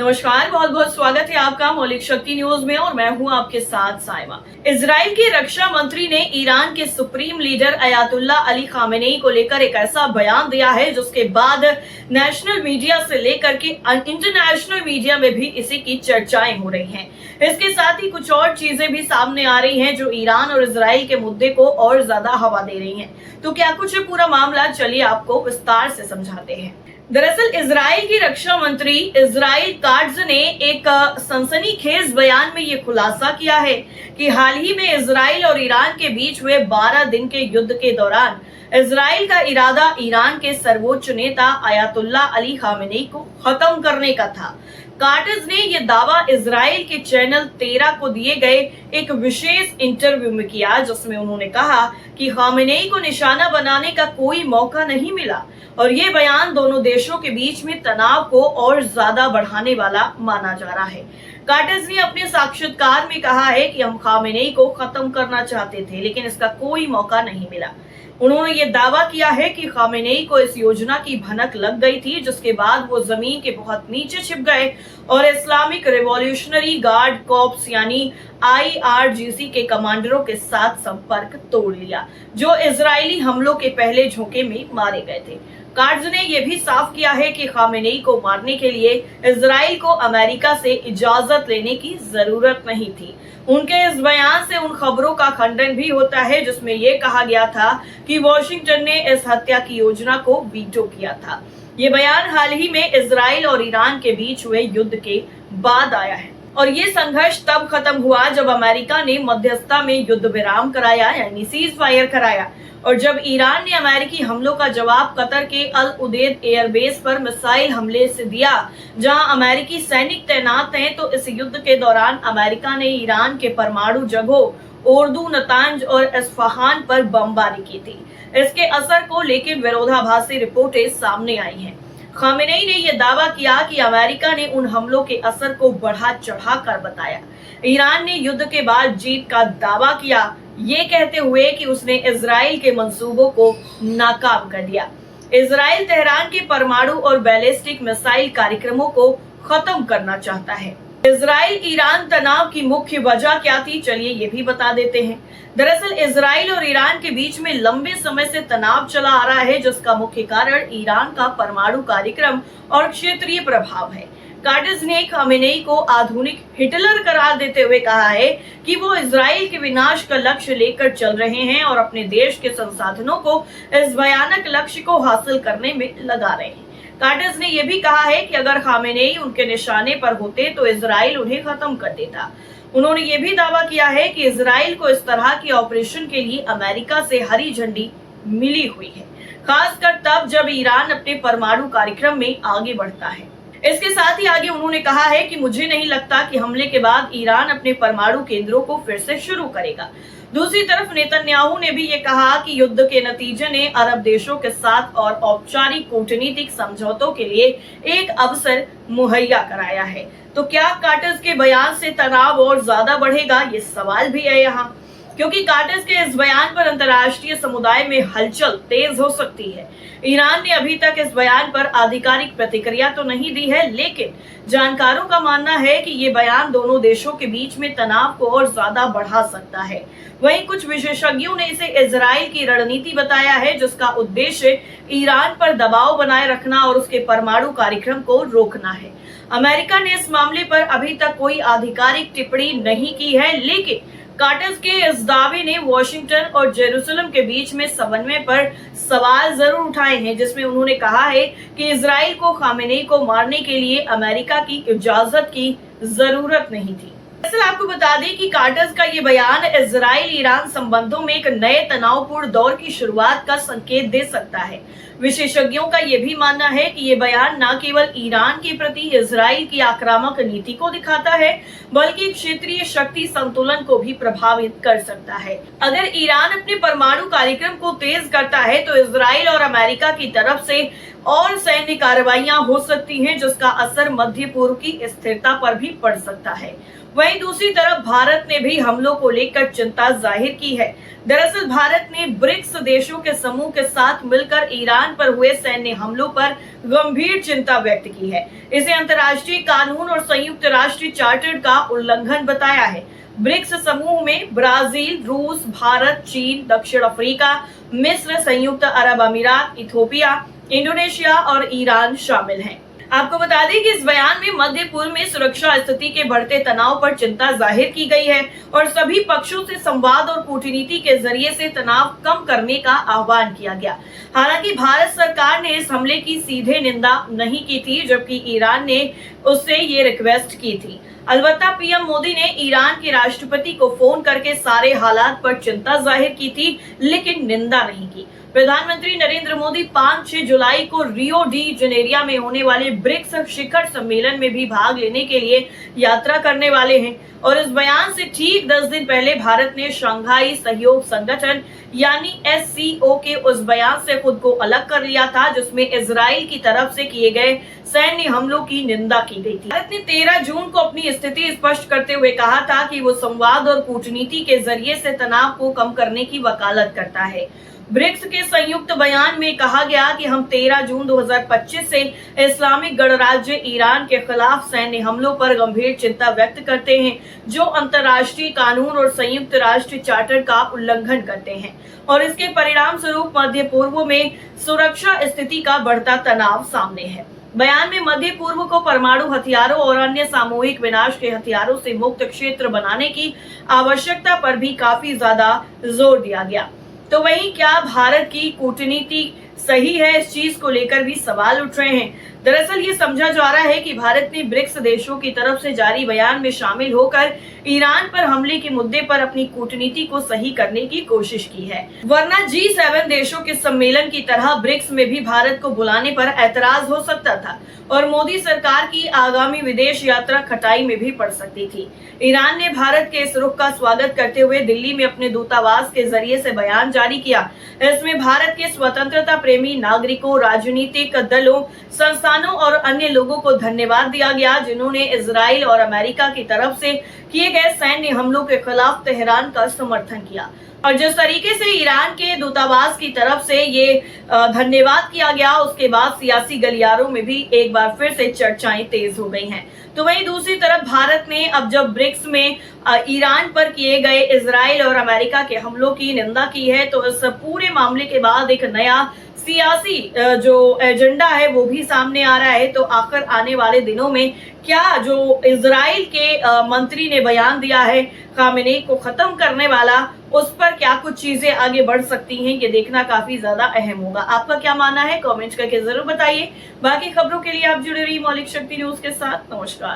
नमस्कार, बहुत बहुत स्वागत है आपका मौलिक शक्ति न्यूज में और मैं हूं आपके साथ साइमा। इजराइल के रक्षा मंत्री ने ईरान के supreme leader Ayatollah Ali Khamenei को लेकर एक ऐसा बयान दिया है जिसके बाद नेशनल मीडिया से लेकर के इंटरनेशनल मीडिया में भी इसी की चर्चाएं हो रही हैं। इसके साथ ही कुछ और चीजें भी सामने आ रही हैं जो ईरान और इजराइल के मुद्दे को और ज्यादा हवा दे रही हैं। तो क्या कुछ है पूरा मामला, चलिए आपको विस्तार से समझाते हैं। दरअसल इजराइल की रक्षा मंत्री इजराइल काट्ज ने एक सनसनीखेज बयान में ये खुलासा किया है कि हाल ही में इजराइल और ईरान के बीच हुए 12 दिन के युद्ध के दौरान इजराइल का इरादा ईरान के सर्वोच्च नेता अयातुल्ला अली खामेनेई को खत्म करने का था। काट्ज ने यह दावा इजराइल के चैनल 13 को दिए गए एक विशेष इंटरव्यू में किया, जिसमें उन्होंने कहा कि खामेनेई को निशाना बनाने का कोई मौका नहीं मिला और ये बयान दोनों देशों के बीच में तनाव को और ज्यादा बढ़ाने वाला माना जा रहा है। काट्ज ने अपने साक्षात्कार में कहा है कि हम खामेनेई को खत्म करना चाहते थे, लेकिन इसका कोई मौका नहीं मिला। उन्होंने ये दावा किया है कि खामेनेई को इस योजना की भनक लग गई थी, जिसके बाद वो जमीन के बहुत नीचे छिप गए और इस्लामिक रिवॉल्यूशनरी गार्ड कॉर्प्स यानी IRGC के कमांडरों के साथ संपर्क तोड़ लिया, जो इजरायली हमलों के पहले झोंके में मारे गए थे। काट्ज ने यह भी साफ किया है कि खामेनेई को मारने के लिए इजराइल को अमेरिका से इजाजत लेने की जरूरत नहीं थी। उनके इस बयान से उन खबरों का खंडन भी होता है जिसमें यह कहा गया था कि वॉशिंगटन ने इस हत्या की योजना को वीटो किया था। ये बयान हाल ही में इजराइल और ईरान के बीच हुए युद्ध के बाद आया है और ये संघर्ष तब खत्म हुआ जब अमेरिका ने मध्यस्थता में युद्ध विराम कराया यानी सीज फायर कराया और जब ईरान ने अमेरिकी हमलों का जवाब कतर के अल उदेद एयरबेस पर मिसाइल हमले से दिया, जहां अमेरिकी सैनिक तैनात हैं। तो इस युद्ध के दौरान अमेरिका ने ईरान के परमाणु जगहों ओर्दू, नतांज और इस्फहान पर बमबारी की थी। इसके असर को लेकर विरोधाभासी रिपोर्टें सामने आई हैं। खामेनेई ने यह दावा किया कि अमेरिका ने उन हमलों के असर को बढ़ा चढ़ा कर बताया। ईरान ने युद्ध के बाद जीत का दावा किया, ये कहते हुए कि उसने इजराइल के मंसूबों को नाकाम कर दिया। इजराइल तेहरान के परमाणु और बैलिस्टिक मिसाइल कार्यक्रमों को खत्म करना चाहता है। इजराइल ईरान तनाव की मुख्य वजह क्या थी, चलिए ये भी बता देते हैं। दरअसल इजराइल और ईरान के बीच में लंबे समय से तनाव चला आ रहा है, जिसका मुख्य कारण ईरान का परमाणु कार्यक्रम और क्षेत्रीय प्रभाव है। काट्ज ने खामेनेई को आधुनिक हिटलर करार देते हुए कहा है कि वो इजराइल के विनाश का लक्ष्य लेकर चल रहे हैं और अपने देश के संसाधनों को इस भयानक लक्ष्य को हासिल करने में लगा रहे हैं। काट्ज ने यह भी कहा है कि अगर खामेनेई उनके निशाने पर होते तो इजराइल उन्हें खत्म कर देता। उन्होंने ये भी दावा किया है कि इजराइल को इस तरह के ऑपरेशन के लिए अमेरिका से हरी झंडी मिली हुई है, खासकर तब जब ईरान अपने परमाणु कार्यक्रम में आगे बढ़ता है। इसके साथ ही आगे उन्होंने कहा है कि मुझे नहीं लगता कि हमले के बाद ईरान अपने परमाणु केंद्रों को फिर से शुरू करेगा। दूसरी तरफ नेतन्याहू ने भी ये कहा कि युद्ध के नतीजे ने अरब देशों के साथ और औपचारिक कूटनीतिक समझौतों के लिए एक अवसर मुहैया कराया है। तो क्या काट्ज के बयान से तनाव और ज्यादा बढ़ेगा, ये सवाल भी है यहाँ, क्योंकि काट्ज के इस बयान पर अंतर्राष्ट्रीय समुदाय में हलचल तेज हो सकती है। ईरान ने अभी तक इस बयान पर आधिकारिक प्रतिक्रिया तो नहीं दी है, लेकिन जानकारों का मानना है कि ये बयान दोनों देशों के बीच में तनाव को और ज्यादा बढ़ा सकता है। वहीं कुछ विशेषज्ञों ने इसे इजराइल की रणनीति बताया है, जिसका उद्देश्य ईरान पर दबाव बनाए रखना और उसके परमाणु कार्यक्रम को रोकना है। अमेरिका ने इस मामले पर अभी तक कोई आधिकारिक टिप्पणी नहीं की है, लेकिन काट्ज के इस दावे ने वॉशिंगटन और जेरूसलम के बीच में समन्वय पर सवाल जरूर उठाए हैं, जिसमें उन्होंने कहा है कि इजराइल को खामेनेई को मारने के लिए अमेरिका की इजाजत की जरूरत नहीं थी। दरअसल आपको बता दें कि काट्ज का ये बयान इजराइल ईरान संबंधों में एक नए तनावपूर्ण दौर की शुरुआत का संकेत दे सकता है। विशेषज्ञों का यह भी मानना है कि ये बयान न केवल ईरान के प्रति इजराइल की आक्रामक नीति को दिखाता है, बल्कि क्षेत्रीय शक्ति संतुलन को भी प्रभावित कर सकता है। अगर ईरान अपने परमाणु कार्यक्रम को तेज करता है तो इजराइल और अमेरिका की तरफ से और सैन्य कार्रवाइयां हो सकती हैं, जिसका असर मध्य पूर्व की स्थिरता पर भी पड़ सकता है। वहीं दूसरी तरफ भारत ने भी हमलों को लेकर चिंता जाहिर की है। दरअसल भारत ने ब्रिक्स देशों के समूह के साथ मिलकर ईरान पर हुए सैन्य हमलों पर गंभीर चिंता व्यक्त की है। इसे अंतर्राष्ट्रीय कानून और संयुक्त राष्ट्र चार्टर का उल्लंघन बताया है। ब्रिक्स समूह में ब्राजील, रूस, भारत, चीन, दक्षिण अफ्रीका, मिस्र, संयुक्त अरब अमीरात, इथियोपिया, इंडोनेशिया और ईरान शामिल हैं। आपको बता दें कि इस बयान में मध्य पूर्व में सुरक्षा स्थिति के बढ़ते तनाव पर चिंता जाहिर की गई है और सभी पक्षों से संवाद और कूटनीति के जरिए से तनाव कम करने का आह्वान किया गया। हालांकि भारत सरकार ने इस हमले की सीधे निंदा नहीं की थी, जबकि ईरान ने उससे ये रिक्वेस्ट की थी। अलबत्ता पीएम मोदी ने ईरान के राष्ट्रपति को फोन करके सारे हालात पर चिंता जाहिर की थी, लेकिन निंदा नहीं की। प्रधानमंत्री नरेंद्र मोदी 5-6 जुलाई को रियो डी जनेरिया में होने वाले ब्रिक्स शिखर सम्मेलन में भी भाग लेने के लिए यात्रा करने वाले हैं और इस बयान से ठीक 10 दिन पहले भारत ने शंघाई सहयोग संगठन यानी SCO के उस बयान से खुद को अलग कर लिया था, जिसमें इजराइल की तरफ से किए गए सैन्य हमलों की निंदा की गई थी। भारत ने 13 जून को अपनी स्थिति स्पष्ट करते हुए कहा था कि वो संवाद और कूटनीति के जरिए से तनाव को कम करने की वकालत करता है। ब्रिक्स के संयुक्त बयान में कहा गया कि हम 13 जून 2025 से इस्लामिक गणराज्य ईरान के खिलाफ सैन्य हमलों पर गंभीर चिंता व्यक्त करते हैं, जो अंतर्राष्ट्रीय कानून और संयुक्त राष्ट्र चार्टर का उल्लंघन करते हैं और इसके परिणाम स्वरूप मध्य पूर्व में सुरक्षा स्थिति का बढ़ता तनाव सामने है। बयान में मध्य पूर्व को परमाणु हथियारों और अन्य सामूहिक विनाश के हथियारों से मुक्त क्षेत्र बनाने की आवश्यकता पर भी काफी ज्यादा जोर दिया गया। तो वहीं क्या भारत की कूटनीति सही है, इस चीज को लेकर भी सवाल उठ रहे हैं। दरअसल ये समझा जा रहा है कि भारत ने ब्रिक्स देशों की तरफ से जारी बयान में शामिल होकर ईरान पर हमले के मुद्दे पर अपनी कूटनीति को सही करने की कोशिश की है, वरना G7 देशों के सम्मेलन की तरह ब्रिक्स में भी भारत को बुलाने पर ऐतराज हो सकता था और मोदी सरकार की आगामी विदेश यात्रा खटाई में भी पड़ सकती थी। ईरान ने भारत के इस रुख का स्वागत करते हुए दिल्ली में अपने दूतावास के जरिए से बयान जारी किया। इसमें भारत के स्वतंत्रता प्रेमी नागरिकों, राजनीतिक दलों, संस्थानों और अन्य लोगों को धन्यवाद दिया गया, जिन्होंने इजराइल और अमेरिका की तरफ से किए गए सैन्य हमलों के खिलाफ तेहरान का समर्थन किया। और जिस तरीके से ईरान के दूतावास की तरफ से ये धन्यवाद किया गया, उसके बाद सियासी गलियारों में भी एक बार फिर से चर्चाएं तेज हो गई हैं। तो वहीं दूसरी तरफ भारत ने अब जब ब्रिक्स में ईरान पर किए गए इजराइल और अमेरिका के हमलों की निंदा की है, तो इस पूरे मामले के बाद एक नया सियासी जो एजेंडा है वो भी सामने आ रहा है। तो आखिर आने वाले दिनों में क्या जो इजराइल के मंत्री ने बयान दिया है खामेनेई को खत्म करने वाला, उस पर क्या कुछ चीजें आगे बढ़ सकती हैं, ये देखना काफी ज्यादा अहम होगा। आपका क्या मानना है, कमेंट करके जरूर बताइए। बाकी खबरों के लिए आप जुड़े रहिए मौलिक शक्ति न्यूज के साथ। नमस्कार।